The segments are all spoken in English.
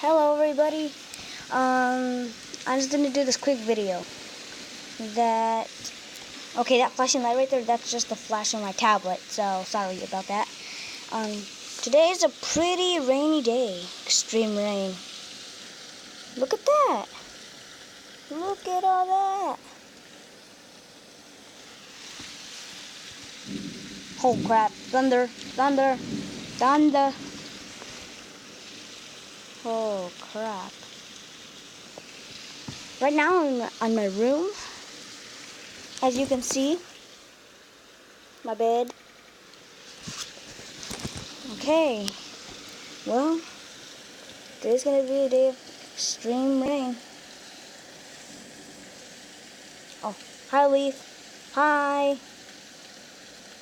Hello everybody. I'm just gonna do this quick video. That flashing light right there, that's just the flash on my tablet, so sorry about that. Today is a pretty rainy day. Extreme rain. Look at that. Look at all that. Oh crap. Thunder. Thunder. Thunder. Oh crap. Right now I'm on my room. As you can see, my bed. Okay. Well, today's gonna be a day of extreme rain. Oh, hi Leaf. Hi.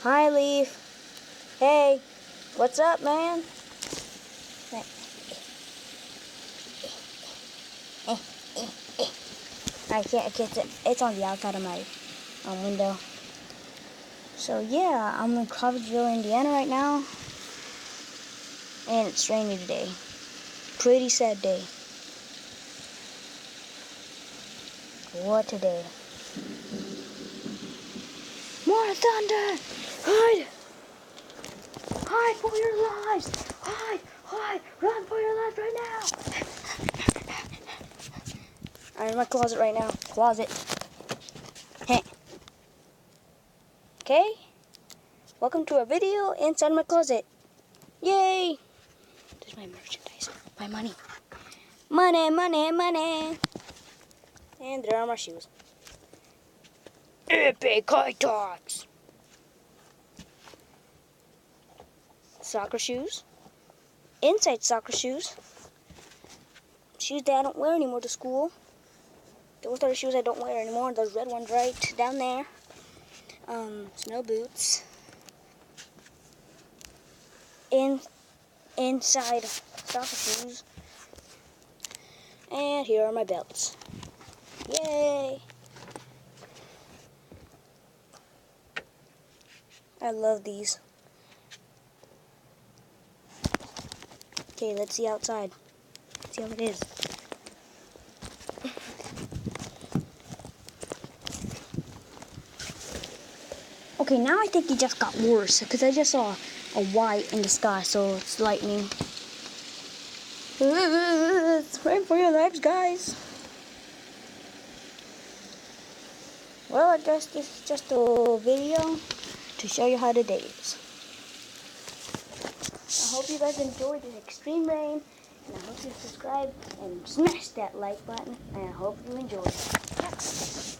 Hi Leaf. Hey. What's up, man? I can't, it's on the outside of my window. So yeah, I'm in Crawfordsville, Indiana right now. And it's rainy today. Pretty sad day. What a day. More thunder! Hide! Hide for your lives! Hide! Hide! Run for your lives right now! I'm in my closet right now. Closet. Hey. Okay? Welcome to a video inside my closet. Yay! There's my merchandise. My money. Money, money, money. And there are my shoes. Epic high tops. Soccer shoes. Inside soccer shoes. Shoes that I don't wear anymore to school. Those are the shoes I don't wear anymore. Those red ones right down there. Snow boots. Inside soccer shoes. And here are my belts. Yay! I love these. Okay, let's see outside. See how it is. Okay, now I think it just got worse because I just saw a white in the sky, so it's lightning. It's rain for your lives, guys. Well, I guess this is just a little video to show you how the day is. I hope you guys enjoyed this extreme rain, and I hope you subscribe and smash that like button, and I hope you enjoy it.